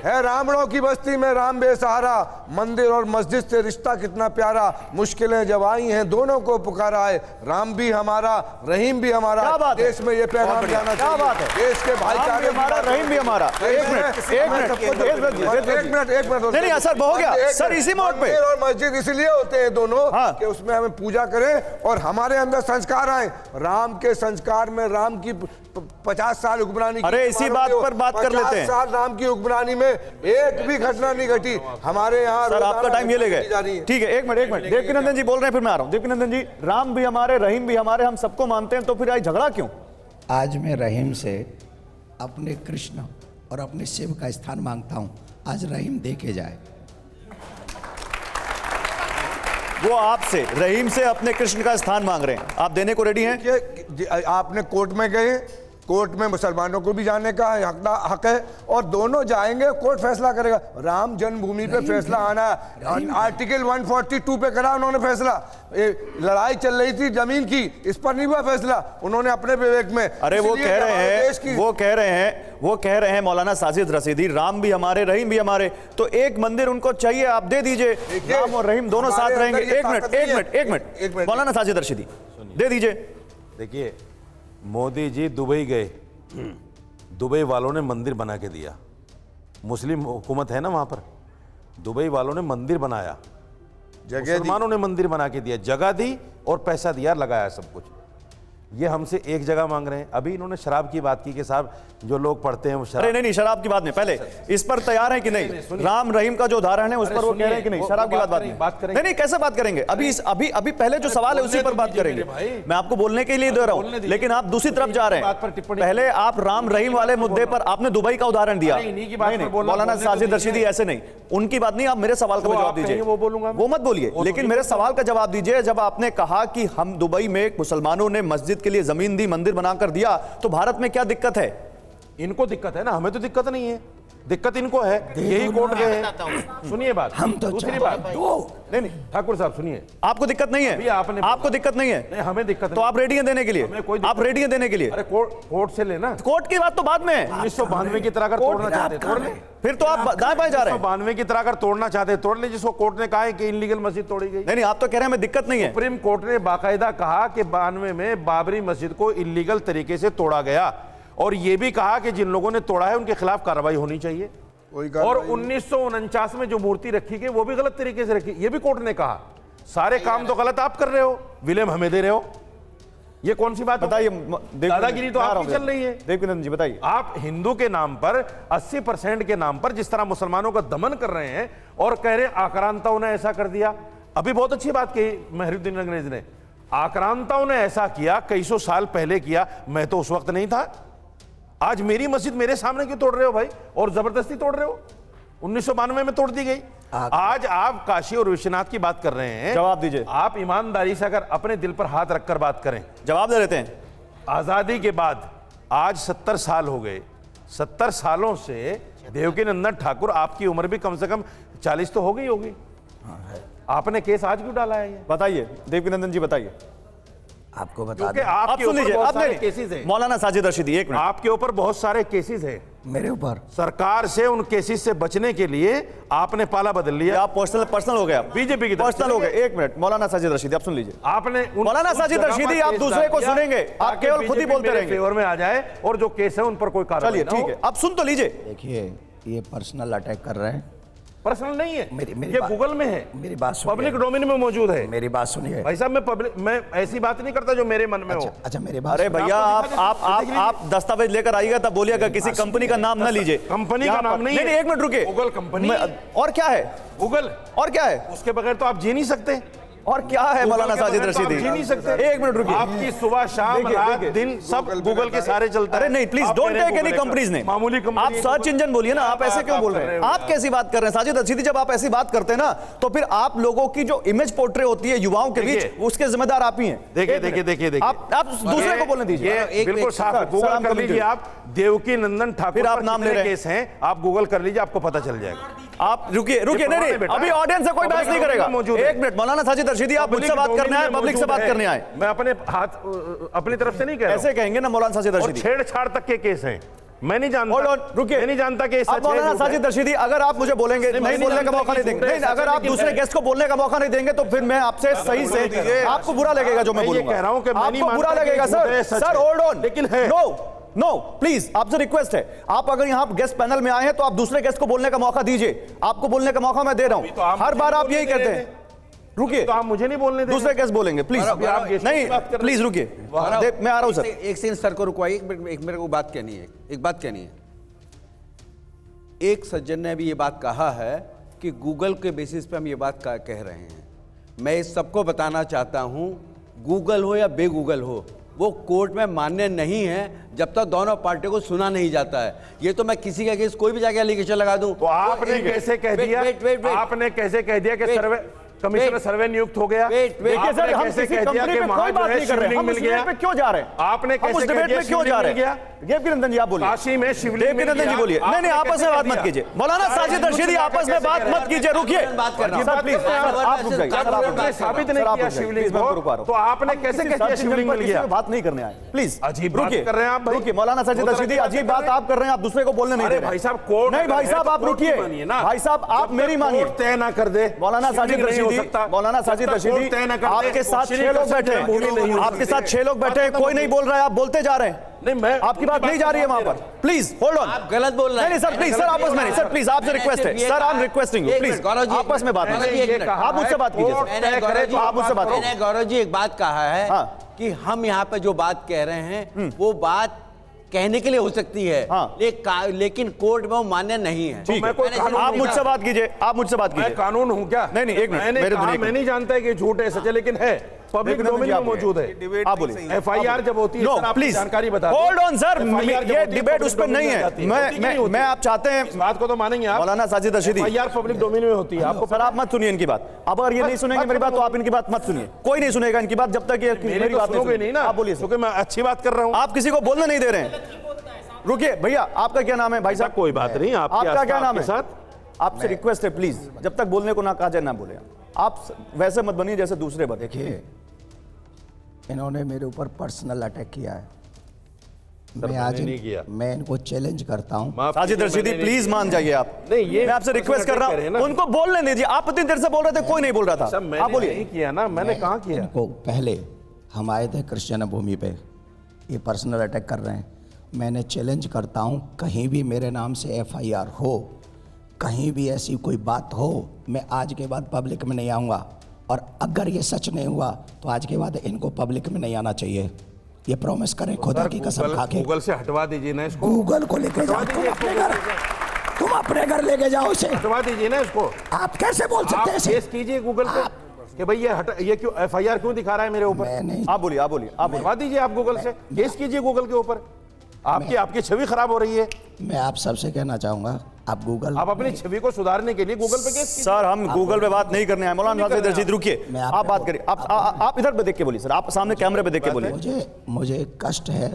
है रामड़ों की बस्ती में राम बेसहारा, मंदिर और मस्जिद से रिश्ता कितना प्यारा, मुश्किलें जब आई हैं दोनों को पुकारा है, राम भी हमारा रहीम भी हमारा। देश में ये पैगाम जाना चाहिए। क्या बात है, देश के भाईचारे हमारा रहीम भी हमारा। एक मिनट नहीं सर, हो गया सर, इसी मोड पे। और मस्जिद इसलिए होते हैं दोनों कि उसमें हमें पूजा करें और हमारे अंदर संस्कार आए। राम के संस्कार में राम की 50 साल हुक्मरानी, अरे इसी बात पर बात कर लेते हैं। 50 साल राम की हुक्मरानी में एक भी घटना नहीं घटी हमारे यहाँ। सर आपका टाइम ये ले गए, ठीक है, एक मिनट देवकीनंदन जी बोल रहे हैं, फिर मैं आ रहा हूँ। देवकीनंदन जी, राम भी हमारे रहीम भी हमारे, हम सबको मानते हैं, तो फिर आज झगड़ा क्यों? आज मैं रहीम से अपने कृष्ण और अपने शिव का स्थान मांगता हूं, आज रहीम दे के जाए। वो आपसे रहीम से अपने कृष्ण का स्थान मांग रहे हैं, आप देने को रेडी हैं? आपने कोर्ट में गए, कोर्ट में मुसलमानों को भी जाने का हक है और दोनों जाएंगे, कोर्ट फैसला करेगा। राम जन्मभूमि पे फैसला आना है, आर्टिकल 142 पे करा उन्होंने फैसला। लड़ाई चल रही थी जमीन की, इस पर नहीं हुआ फैसला, उन्होंने अपने विवेक में। अरे वो कह रहे हैं मौलाना साजिद रशीदी, राम भी हमारे रहीम भी हमारे, तो एक मंदिर उनको चाहिए, आप दे दीजिए, राम और रहीम दोनों साथ रहेंगे। एक मिनट मौलाना साजिद रशीदी, दे दीजिए। देखिए, मोदी जी दुबई गए, दुबई वालों ने मंदिर बना के दिया, मुस्लिम हुकूमत है ना वहां पर, दुबई वालों ने मंदिर बनाया, मुसलमानों ने मंदिर बना के दिया, जगह दी और पैसा दिया, लगाया सब कुछ। ये हमसे एक जगह मांग रहे हैं। अभी इन्होंने शराब की बात की कि साहब जो लोग पढ़ते हैं वो शराब। अरे नहीं शराब की बात नहीं, पहले इस पर तैयार है कि नहीं? राम रहीम का जो उदाहरण है उस पर वो कह रहे हैं कि नहीं, शराब की बात नहीं। नहीं कैसे बात करेंगे? अभी पहले जो सवाल है उसी पर बात करेंगे। मैं आपको बोलने के लिए दे रहा हूं, लेकिन आप दूसरी तरफ जा रहे हैं। पहले आप राम रहीम वाले मुद्दे पर आपने दुबई का उदाहरण दिया। मौलाना साजिद रशीदी ऐसे नहीं, उनकी बात नहीं, आप मेरे सवाल का जवाब दीजिए। वो मत बोलिए, लेकिन मेरे सवाल का जवाब दीजिए। जब आपने कहा कि हम दुबई में मुसलमानों ने मस्जिद के लिए जमीन दी, मंदिर बनाकर दिया, तो भारत में क्या दिक्कत है? इनको दिक्कत है ना, हमें तो दिक्कत नहीं है, दिक्कत इनको है, यही कोर्ट गए हैं। सुनिए बात, हम तो दूसरी बात नहीं ठाकुर साहब सुनिए, आपको दिक्कत नहीं है? आपको दिक्कत नहीं है? नहीं, हमें दिक्कत तो आप रेडी हैं देने के लिए? आप रेडी हैं देने के लिए? अरे कोर्ट से लेना, कोर्ट की बात तो बाद में। 1992 की तरह अगर तोड़ना चाहते तोड़ ले, फिर तो आप दाएं बाएं जा रहे हैं। 1992 की तरह अगर तोड़ना चाहते तोड़ ले, जिसको कोर्ट ने कहा है कि इनलीगल मस्जिद तोड़ी गई। नहीं, आप तो कह रहे हैं हमें दिक्कत नहीं है। सुप्रीम कोर्ट ने बाकायदा कहा कि 92 में बाबरी मस्जिद को इल्लीगल तरीके से तोड़ा गया, और यह भी कहा कि जिन लोगों ने तोड़ा है उनके खिलाफ कार्रवाई होनी चाहिए। और 1949 में जो मूर्ति रखी गई वो भी गलत तरीके से रखी, ये भी कोर्ट ने कहा। सारे काम तो गलत आप कर रहे हो, विलेम हमें दे रहे हो, ये कौन सी बात बताइए? दादागिरी तो आपकी चल रही है। देवकीनंदन जी बताइए। आप हिंदू के नाम पर 80% के नाम पर जिस तरह मुसलमानों का दमन कर रहे हैं और कह रहे हैं आक्रांताओं ने ऐसा कर दिया। अभी बहुत अच्छी बात कही मेहरुद्दीन अंग्रेज ने, आक्रांताओं ने ऐसा किया, कई सौ साल पहले किया, मैं तो उस वक्त नहीं था। आज मेरी मस्जिद मेरे सामने क्यों तोड़ रहे हो भाई, और जबरदस्ती तोड़ रहे हो? 1992 में तोड़ दी गई। आज आप काशी और विश्वनाथ की बात कर रहे हैं, जवाब दीजिए। आप ईमानदारी से अगर अपने दिल पर हाथ रखकर बात करें, जवाब दे देते हैं। आजादी के बाद आज 70 साल हो गए, 70 सालों से देवकीनंदन ठाकुर, आपकी उम्र भी कम से कम 40 तो हो गई होगी, आपने केस आज क्यों डाला है? बताइए देवकीनंदन जी बताइए। आपको बता दें, आप सुन लीजिए, आप केसेस हैं। मौलाना साजिद रशीदी, एक मिनट, आपके ऊपर बहुत सारे केसेस हैं, मेरे ऊपर। सरकार से उन केसेस से बचने के लिए आपने पाला बदल लिया। आप पर्सनल हो गए, आप बीजेपी की पर्सनल हो गए। एक मिनट मौलाना साजिद रशीदी, आप सुन लीजिए। आपने मौलाना साजिद रशीदी, आप दूसरे को सुनेंगे, आप केवल खुद ही बोलते रहेंगे। फेवर में आ जाए और जो केस है उन पर कोई कार्रवाई। चलिए ठीक है, आप सुन तो लीजिए। देखिए, ये पर्सनल अटैक कर रहे हैं। पर्सनल नहीं है, मेरी ये गूगल में है, मेरी बात सुनिए, पब्लिक डोमेन में मौजूद है। मेरी बात सुनिए भाई साहब, मैं ऐसी बात नहीं करता जो मेरे मन में हो। अच्छा मेरी बात। अरे भैया, आप दस्तावेज लेकर आइएगा तब बोलिएगा, किसी कंपनी का नाम ना लीजिए। कंपनी का नाम नहीं है, एक मिनट रुकिए। गूगल कंपनी और क्या है? गूगल और क्या है? उसके बगैर तो आप जी नहीं सकते। और क्या है मौलाना साजिद रशीदी? जी नहीं सकते। एक मिनट रुकिए। आपकी सुबह शाम रात दिन सब गूगल के सारे चलते हैं। अरे नहीं, please don't take any companies name. मामूली कंपनी, आप सर्च इंजन बोलिए ना, आप ऐसे क्यों बोल रहे हैं? आप कैसी बात कर रहे हैं साजिद रशीदी? जब आप ऐसी बात करते हैं ना, तो फिर आप लोगों की जो इमेज पोर्ट्रे होती है युवाओं के बीच, उसके जिम्मेदार आप ही हैं। देखिए, आप दूसरे को बोलने दीजिए। बिल्कुल साफ, गूगल कर लीजिए आप, देवकीनंदन ठाकुर आप नाम ले रहे हैं, केस हैं, आप गूगल कर लीजिए, आपको पता चल जाएगा। आप रुकिए, नहीं, अभी ऑडियंस से कोई बहस नहीं करेगा। एक मिनट मौलाना साजिद रशीदी, आप मुझसे बात करने आए, पब्लिक से बात करने आए। मैं अपने हाथ अपनी तरफ से नहीं कह रहा हूं। ऐसे कहेंगे ना मौलाना साजिद रशीदी। छेड़छाड़ तक के केस हैं, मैं नहीं जानता। Hold on, रुकिए। मैं नहीं जानता कि ये अब सच है, मौलाना झूठ है। साजिद रशीदी, अगर आप मुझे बोलेंगे नहीं नहीं बोलने का जानता मौका कि नहीं देंगे, झूठ है, नहीं, अगर सच है, आप दूसरे लेकिन गेस्ट को बोलने का मौका नहीं देंगे तो फिर मैं आपसे सही से, आपको बुरा लगेगा जो मैं मैं ये बोलूंगा। कह रहा हूं कि मैं नहीं आपको बुरा मानता कि लगेगा झूठ है, सर। सच सर है। होल्ड ऑन, लेकिन है। नो नो प्लीज, आपसे रिक्वेस्ट है, आप अगर यहाँ गेस्ट पैनल में आए हैं तो आप दूसरे गेस्ट को बोलने का मौका दीजिए। आपको बोलने का मौका मैं दे रहा तो आप हूँ, हर मुझे बार आप बोलने यही दे कहते रहे हैं। रुकिए, तो आप मुझे नहीं बोलने दे दूसरे गेस्ट बोलेंगे प्लीज। अभी आप गेस्ट की नहीं बात कर रहे प्लीज रुकिए, मैं आ रहा हूँ सर। एक सेकंड सर को रुकवाइए, एक मेरे को बात कहनी है, एक बात कहनी है। एक सज्जन ने भी ये बात कहा है कि गूगल के बेसिस पे हम ये बात कह रहे हैं। मैं इस सबको बताना चाहता हूं, गूगल हो या बेगूगल हो, वो कोर्ट में मान्य नहीं है जब तक दोनों पार्टियों को सुना नहीं जाता है। ये तो मैं किसी का केस कोई भी जाके एलिगेशन लगा दूं तो आपने कैसे कह दिया, आपने कैसे कह दिया कि सर्वे कमिश्नर सर्वे नियुक्त हो गया? देखिए सर, हम किसी कंपनी पे कोई बात नहीं कर रहे हैं, हम उस डिबेट पे क्यों जा रहे हैं? आपने हम उस कैसे डिबेट पे क्यों जा रहे हैं? देवकी नंदन जी आप बोलिए। काशी में शिवलिंग देवकी नंदन जी बोलिए। नहीं नहीं, आपस में बात मत कीजिए। मौलाना साजिद रशीदी, आपस में बात मत कीजिए, रुकिए बात कर रहा हूं। सर प्लीज, आप रुक जाइए। सर, आप रुक जाइए। साबित सर, नहीं आप किया रुक जाइए। शिवलिंग प्लीज, मैं को, रुकवा रहा हूं। तो आपने कैसे कह दिया शिवलिंग मिल गया? बात नहीं करने आए, प्लीज। अजीब बात कर रहे हैं आप भाई। रुकिए मौलाना साजिद रशीदी, अजीब बात आप कर रहे हैं, आप दूसरे को बोलने नहीं दे अरे रहे। भाई साहब, कोर्ट नहीं भाई साहब, आप रुकिए। भाई साहब, आप मेरी मानिए। तय ना कर दे मौलाना साजिद रशीदी, मौलाना साजिद रशीदी, आपके साथ 6 लोग बैठे हैं, आपके साथ 6 लोग बैठे हैं, कोई नहीं बोल रहा है, आप बोलते जा रहे हैं। नहीं, मैं आपकी बात नहीं जा रही है वहां पर। प्लीज होल्ड ऑन, आप गलत बोल रहे हैं। नहीं सर प्लीज, सर आपस में नहीं, सर प्लीज आपसे रिक्वेस्ट है sir, I am requesting you please, आपस में बात नहीं, आप मुझसे बात कीजिए सर। मैंने गौरव जी, आप मुझसे बात कीजिए। मैंने गौरव जी एक बात कहा है हाँ। कि हम यहाँ पे जो बात कह रहे हैं वो बात कहने के लिए हो सकती है, हाँ। लेकिन कोर्ट में वो मान्य नहीं है। ठीक मैं कोई है, कानून आप नहीं मुझसे बात कीजिए, आप मुझसे बात मैं कीजिए। कानून हूं क्या? नहीं, नहीं, एक मिनट, मैंने मेरे कहा, दुनिया मैं नहीं जानता कि झूठ है सच है, लेकिन है पब्लिक लेकिन डोमेन आप में मौजूद है। आप बोलिए। एफआईआर जब होती है नो सर, आप प्लीज जानकारी बता दें। होल्ड ऑन सर, FIR जब ये होती है, डिबेट public उस पर domain नहीं में है। जाती है। होती कि नहीं होती? मैं आप चाहते हैं, इस बात को तो मानेंगे आप। मौलाना Sajid Rashidi, FIR public domain में होती है, आपको सर आप मत सुनिए इनकी बात। अब अगर ये नहीं सुनेंगे मेरी बात तो आप इनकी बात मत सुनिए, कोई नहीं सुनेगा इनकी बात जब तक ये मेरी मेरी तो बात सुनोगे नहीं ना। आप बोलिए सर। क्योंकि मैं अच्छी बात कर रहा हूं। आप किसी को बोलने नहीं दे रहे हैं। रुकिए भैया, आपका क्या नाम है भाई साहब? कोई बात नहीं, आपका क्या नाम है? साथ आपसे रिक्वेस्ट है प्लीज, जब तक बोलने को ना कहा जाए ना बोले। आप वैसे मत बनिए जैसे दूसरे बने। देखिए, इन्होंने मेरे ऊपर पर्सनल अटैक किया है। सर, मैं आज नहीं किया। मैं इनको चैलेंज करता हूं। साजिद रशीदी प्लीज मान जाइए आप। नहीं, ये मैं आपसे रिक्वेस्ट कर रहा हूं, उनको बोलने दीजिए। आप इतनी देर से बोल रहे थे, कोई नहीं बोल रहा था। आप आप बोलिए। नहीं किया ना, मैंने कहा किया। इनको पहले हम आए थे क्रिश्चियन भूमि पे, ये पर्सनल अटैक कर रहे हैं। मैंने चैलेंज करता हूं, कहीं भी मेरे नाम से एफआईआर हो, कहीं भी ऐसी कोई बात हो, मैं आज के बाद पब्लिक में नहीं आऊँगा। और अगर ये सच नहीं हुआ तो आज के बाद इनको पब्लिक में नहीं आना चाहिए। ये प्रॉमिस करें खुदा की कसम खा के। गूगल से हटवा दीजिए ना इसको। गूगल को लेके जाओ तुम अपने घर, तुम अपने घर लेके जाओ इसे। हटवा दीजिए ना इसको। आप कैसे बोल सकते हैं आप ऐसे? केस कीजिए गूगल पे कि भाई ये क्यों एफआईआर क्यों दिखा रहा है मेरे ऊपर? मैं नहीं, आप बोलिए, आप बोलिए, आप बोलिए। हटवा दीजिए आप गूगल से, केस कीजिए गूगल के ऊपर। आपकी छवि खराब हो रही है। मैं आप सबसे कहना चाहूंगा, आप गूगल, आप अपनी छवि को सुधारने के लिए गूगल पे केस कीजिए। सर हम गूगल पे बात नहीं करने आए। मौलाना साजिद रशीदी रुकिए, मैं आप बात करिए। आप इधर पे देख के बोलिए सर, आप सामने कैमरे पे देख के बोलिए। मुझे कष्ट है,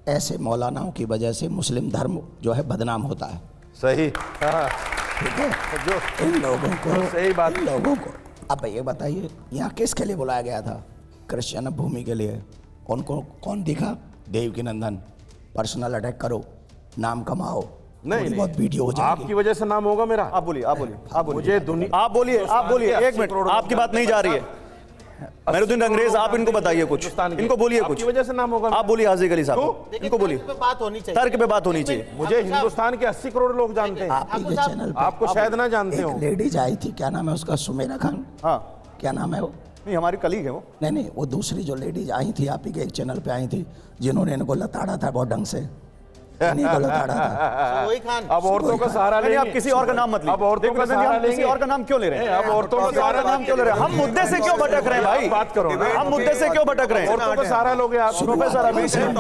ऐसे मौलानाओं की वजह से मुस्लिम धर्म जो है बदनाम होता है। सही, ठीक है, इन लोगों को, सही बात। इन लोगों को अब ये बताइए, यहाँ किसके लिए बुलाया गया था? क्रिश्चियन भूमि के लिए। उनको कौन दिखा? देवकी नंदन। पर्सनल अटैक करो, नाम कमाओ, नहीं, बहुत वीडियो हो जाएगी। आपकी वजह से नाम होगा मेरा। आप बोलिए, आप बोलिए, आप बोलिए। मुझे दुनिया, आप बोलिए, आप बोलिए। एक मिनट, आपकी बात नहीं जा रही है। मेहरुद्दीन अंग्रेज, आप इनको बताइए कुछ, इनको बोलिए कुछ। आपकी वजह से नाम होगा। आप बोलिए हाजिर अली साहब, इनको बोलिए। बात होनी चाहिए। तर्क पे बात होनी चाहिए। मुझे हिंदुस्तान के 80 करोड़ लोग जानते हैं। आप ही के चैनल पे आपको शायद ना जानते हो। एक लेडीज आई थी, क्या नाम है उसका? सुमेरा खान, हाँ, क्या नाम है वो? नहीं हमारी कलीग है वो। नहीं, वो दूसरी जो लेडीज आई थी, आप ही के एक चैनल पे आई थी, जिन्होंने इनको लताड़ा था बहुत ढंग से। इन्हीं को लताड़ा था। वही खान। अब औरतों का सहारा नहीं, लेंगे। आप किसी और का नाम मत लीजिए। अब औरतों का सहारा हम किसी लेंगे। और का नाम क्यों ले रहे हैं? अब औरतों का किसी और का नाम क्यों ले रहे हैं? हम मुद्दे से क्यों भटक रहे हैं भाई? बात करो ना। हम मुद्दे से क्यों भटक रहे हैं? औरतों का सहारा लोगे आप। प्रोफेसर अभी